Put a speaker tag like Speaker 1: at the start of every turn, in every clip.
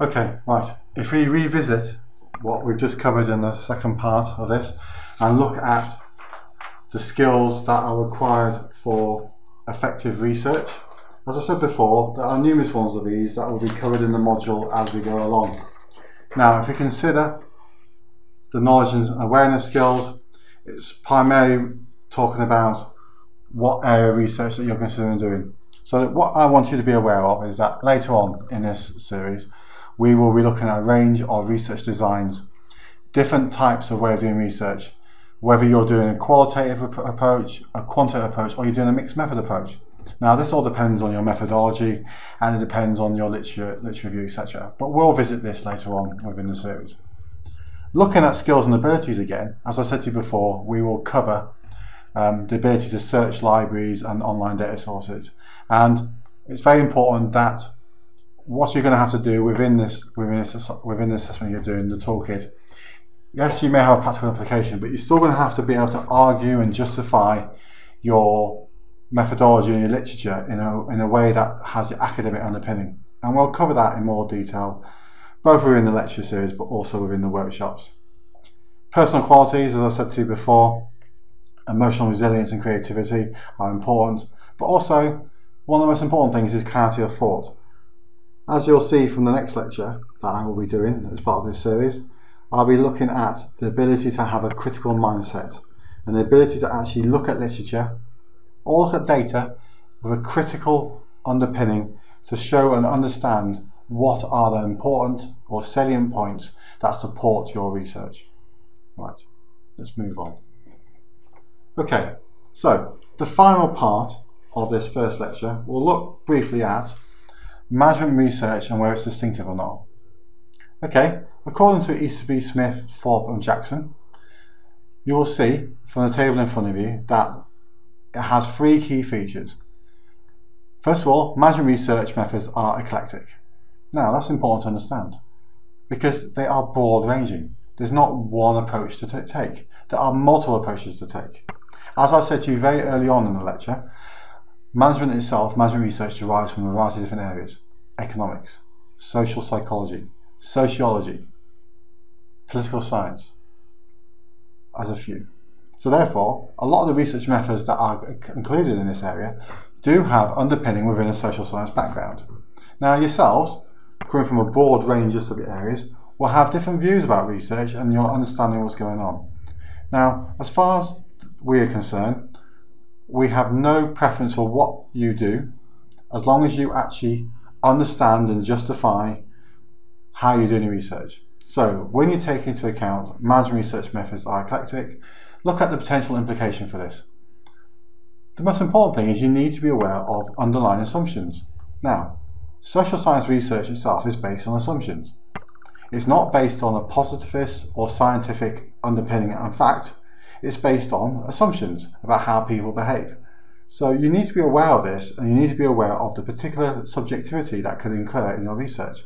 Speaker 1: Okay, right. If we revisit what we've just covered in the second part of this and look at the skills that are required for effective research, as I said before, there are numerous ones of these that will be covered in the module as we go along. Now, if we consider the knowledge and awareness skills, it's primarily talking about what area of research that you're considering doing. So what I want you to be aware of is that later on in this series, we will be looking at a range of research designs, different types of way of doing research, whether you're doing a qualitative approach, a quantitative approach, or you're doing a mixed method approach. Now, this all depends on your methodology and it depends on your literature review, etc. But we'll visit this later on within the series. Looking at skills and abilities again, as I said to you before, we will cover the ability to search libraries and online data sources. And it's very important that what you're going to have to do within this assessment you're doing, the toolkit, yes, you may have a practical application, but you're still going to have to be able to argue and justify your methodology and your literature in a way that has your academic underpinning. And we'll cover that in more detail, both within the lecture series, but also within the workshops. Personal qualities, as I said to you before, emotional resilience and creativity are important, but also one of the most important things is clarity of thought. As you'll see from the next lecture that I will be doing as part of this series, I'll be looking at the ability to have a critical mindset and the ability to actually look at literature or look at data with a critical underpinning to show and understand what are the important or salient points that support your research. Right, let's move on. Okay, so the final part of this first lecture, we'll look briefly at management research and whether it's distinctive or not. Okay, according to Easterby, Smith, Thorpe and Jackson, you will see from the table in front of you that it has three key features. First of all, management research methods are eclectic. Now, that's important to understand because they are broad ranging. There's not one approach to take. There are multiple approaches to take. As I said to you very early on in the lecture, management itself, management research derives from a variety of different areas: economics, social psychology, sociology, political science, as a few. So therefore, a lot of the research methods that are included in this area do have underpinning within a social science background. Now yourselves, coming from a broad range of subject areas, will have different views about research and your understanding of what's going on. Now, as far as we are concerned, we have no preference for what you do, as long as you actually understand and justify how you're doing your research. So when you take into account management research methods are eclectic, look at the potential implication for this. The most important thing is you need to be aware of underlying assumptions. Now, social science research itself is based on assumptions. It's not based on a positivist or scientific underpinning. In fact, it's based on assumptions about how people behave. So you need to be aware of this, and you need to be aware of the particular subjectivity that could occur in your research.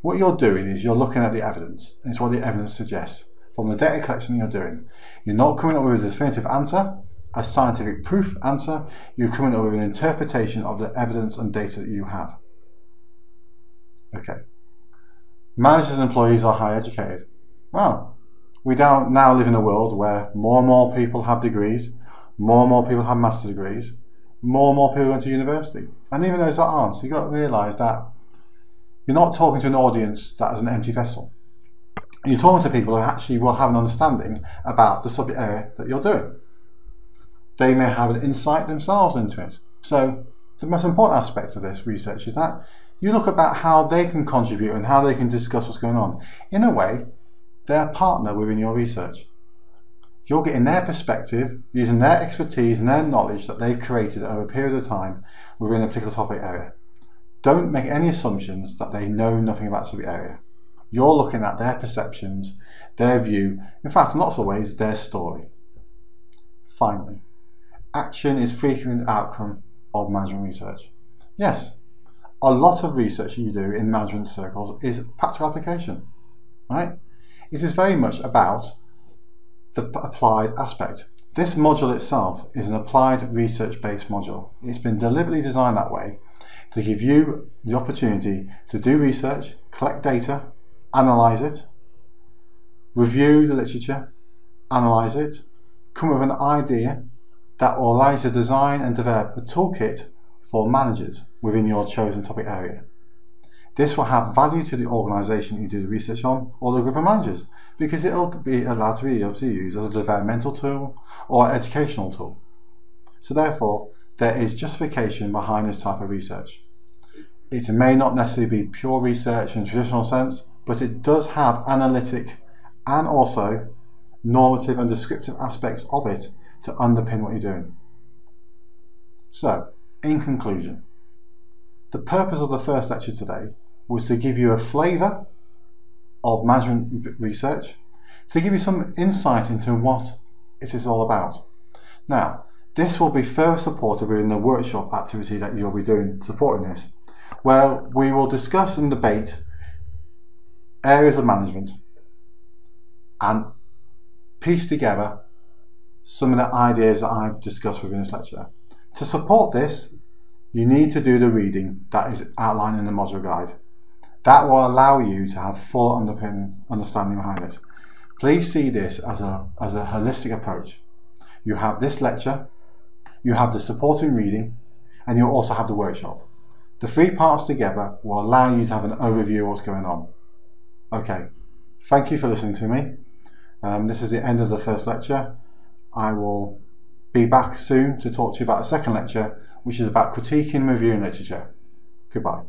Speaker 1: What you're doing is you're looking at the evidence, and it's what the evidence suggests. From the data collection you're doing, you're not coming up with a definitive answer, a scientific proof answer, you're coming up with an interpretation of the evidence and data that you have. Okay. Managers and employees are high educated. Well, we now live in a world where more and more people have degrees, more and more people have master degrees, more and more people go to university. And even those that aren't, you've got to realise that you're not talking to an audience that is an empty vessel. You're talking to people who actually will have an understanding about the subject area that you're doing. They may have an insight themselves into it. So the most important aspect of this research is that you look about how they can contribute and how they can discuss what's going on. In a way, they're a partner within your research. You're getting their perspective, using their expertise and their knowledge that they've created over a period of time within a particular topic area. Don't make any assumptions that they know nothing about the subject area. You're looking at their perceptions, their view, in fact, in lots of ways, their story. Finally, action is frequent outcome of management research. Yes, a lot of research you do in management circles is practical application, right? It is very much about the applied aspect. This module itself is an applied research-based module. It's been deliberately designed that way to give you the opportunity to do research, collect data, analyse it, review the literature, analyse it, come with an idea that will allow you to design and develop a toolkit for managers within your chosen topic area. This will have value to the organisation you do the research on, or the group of managers, because it will be allowed to be able to use as a developmental tool or educational tool. So therefore, there is justification behind this type of research. It may not necessarily be pure research in the traditional sense, but it does have analytic and also normative and descriptive aspects of it to underpin what you're doing. So, in conclusion, the purpose of the first lecture today was to give you a flavour of management research, to give you some insight into what it is all about. Now, this will be further supported within the workshop activity that you'll be doing supporting this, where we will discuss and debate areas of management and piece together some of the ideas that I've discussed within this lecture. To support this, you need to do the reading that is outlined in the module guide. That will allow you to have full understanding behind it. Please see this as a holistic approach. You have this lecture, you have the supporting reading, and you also have the workshop. The three parts together will allow you to have an overview of what's going on. Okay, thank you for listening to me. This is the end of the first lecture. I will be back soon to talk to you about the second lecture, which is about critiquing and reviewing literature. Goodbye.